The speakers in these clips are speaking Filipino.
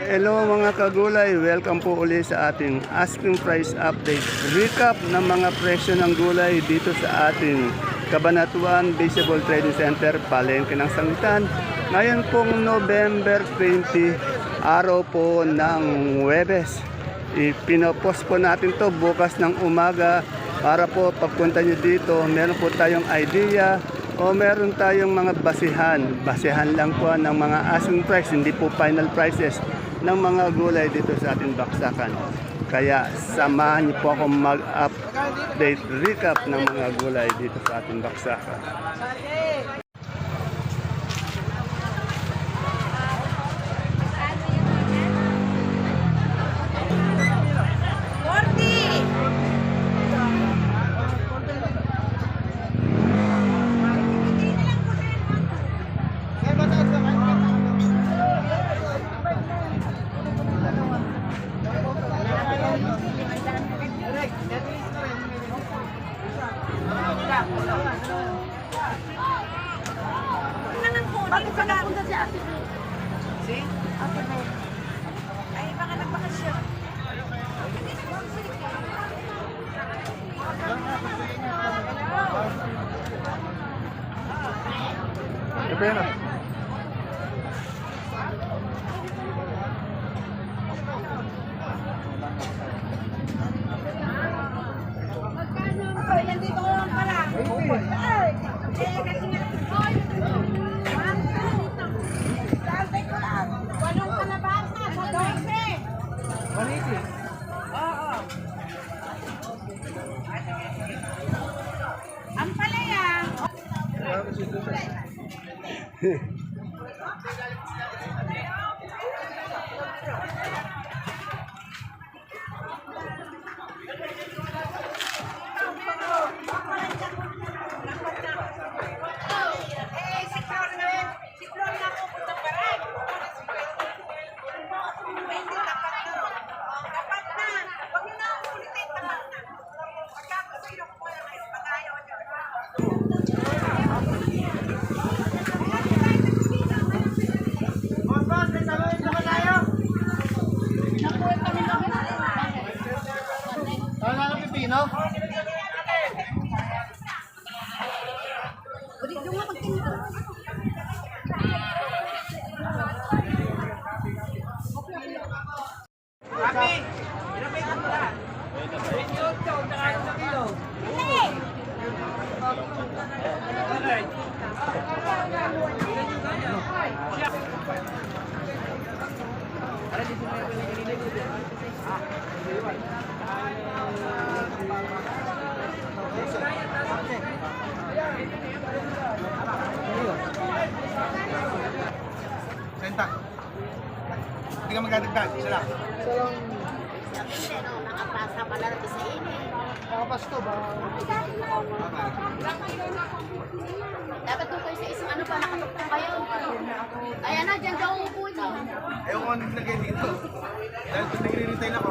Hello mga kagulay, welcome po uli sa ating asking price update. Recap ng mga presyo ng gulay dito sa ating Cabanatuan Visible Trading Center, Palengke ng Sangitan. Ngayon pong November 20, araw po ng Huwebes. Ipinopost po natin to bukas ng umaga para po pagpunta nyo dito, meron po tayong idea o meron tayong mga basihan lang po ng mga asking price, hindi po final prices ng mga gulay dito sa ating baksakan. Kaya samahan niyo po ako mag-update recap ng mga gulay dito sa ating baksakan. Bakit ka napunta si Ate May? Si? Ate May. Ay, baka nagbakasyon. Depende. Ako, yan dito ko lang pala. Ay! Kasi nga. Sabi ko lang. Walong kalabasa sa 12. 180? Oo. Ang palaya. Senta. Hindi ka magdadagdag, isa lang. Nakapasa pala na sa inyo. Nakapasto ba? Dapat doon kayo sa isang ano pa, nakatugtong kayo. Ayan na, dyan daw upo ito. Ayaw ko naglagay dito. Dahil kung nagre-retain ako,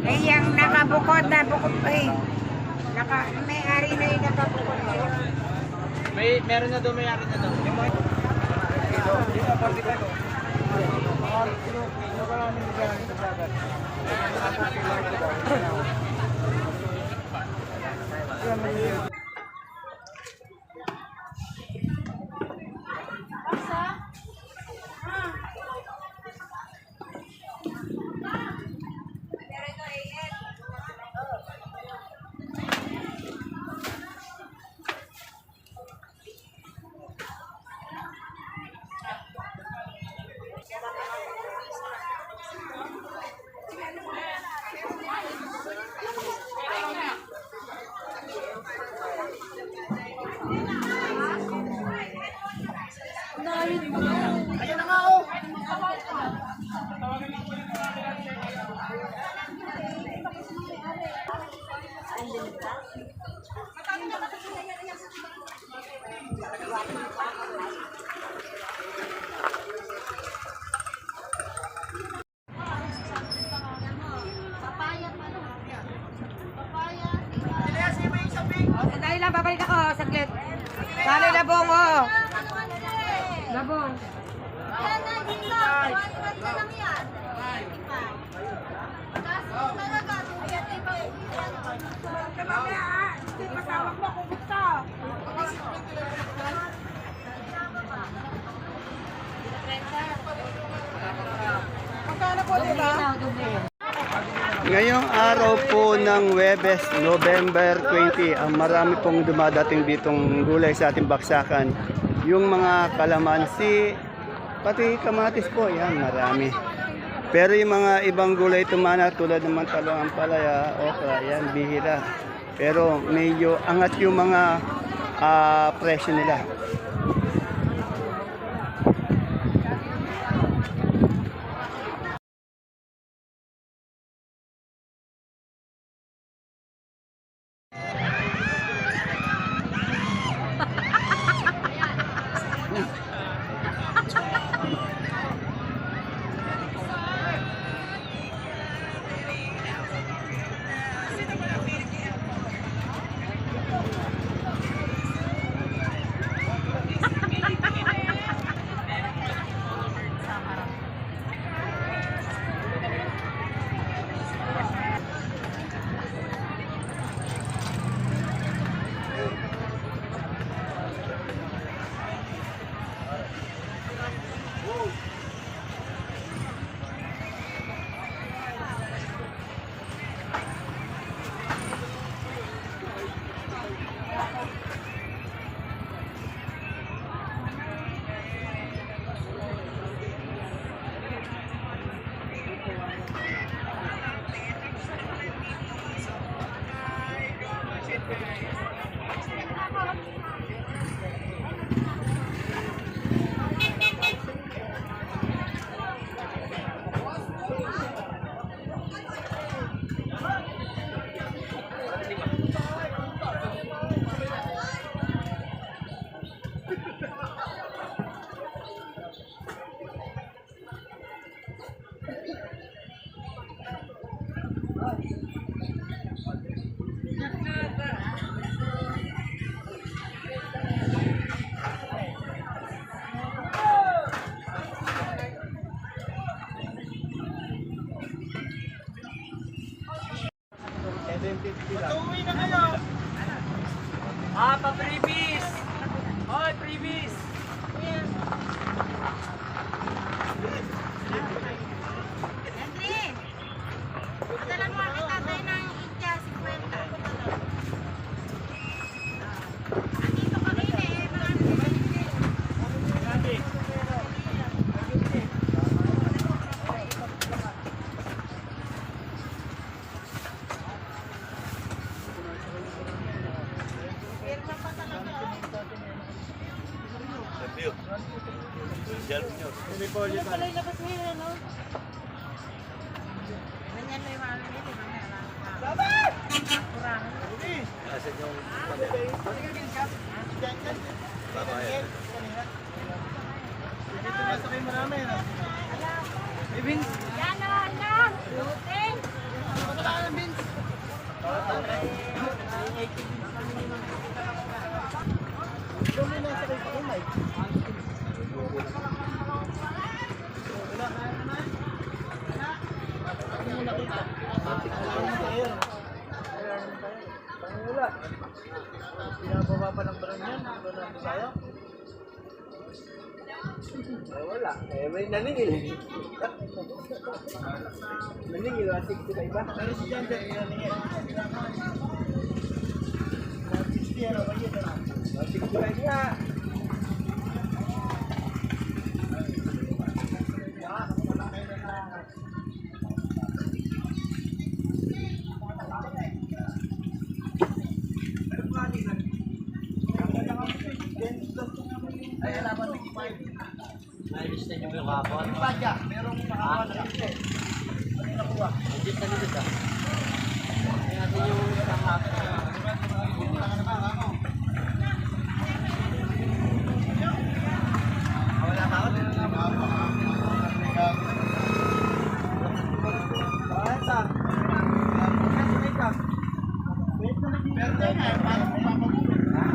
Eh, yung nakabukod na bukod pa eh. May-ari na yung nakabukod. Meron na doon, may-ari na doon. Ayan na nga oh! babalik ako, saglit. Saan yung labong, oh? Labong. Magkano po, diba? Ngayong araw po ng Huwebes, November 20, ang marami pong dumadating ditong gulay sa ating baksakan. Yung mga kalamansi, pati kamatis po, yan, marami. Pero yung mga ibang gulay tumana tulad ng talong, ampalaya, okra, yan, bihira. Pero medyo angat yung mga presyo nila. Uwi na kayo! Pa-freebies! Hoy, freebies! Andre! Padala mo kami tatay ng India, 50. Andito kami eh, labas mo yun, ano? Ganyan mo yung mga nila, di ba? Yan na, yan! Lutin! Pinababa pa ng brand yan. Wala na tayo. Wala. May naningil. Naningil. 60 na iba. Pero si John Jack naningil. 60 ano ba yun? 60 na iba. Nailis na yung kapon. Yung padya. Merong makawan na rin. Ano nakuha? Legit na legit ah. Kaya natin yung isang Wala pa ako. Meron na nga. Paano mo papagulong?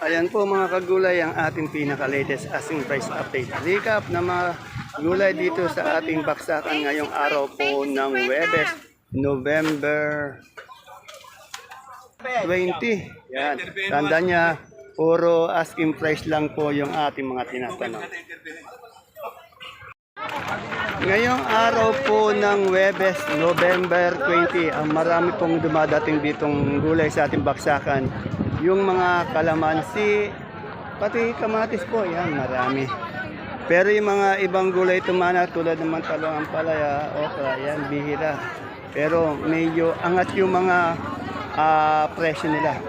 Ayan po mga kagulay ang ating pinaka-latest asking price update. Recap na mga gulay dito sa ating baksakan ngayong araw po ng Huwebes, November 20. Yan. Tanda niya, puro asking price lang po yung ating mga tinatanong. Ngayong araw po ng Huwebes, November 20, ang marami pong dumadating ditong gulay sa ating baksakan. Yung mga kalamansi, pati kamatis po, yan, marami. Pero yung mga ibang gulay tumana tulad ng talong, ampalaya, okra, yan, bihira. Pero medyo angat yung mga presyo nila.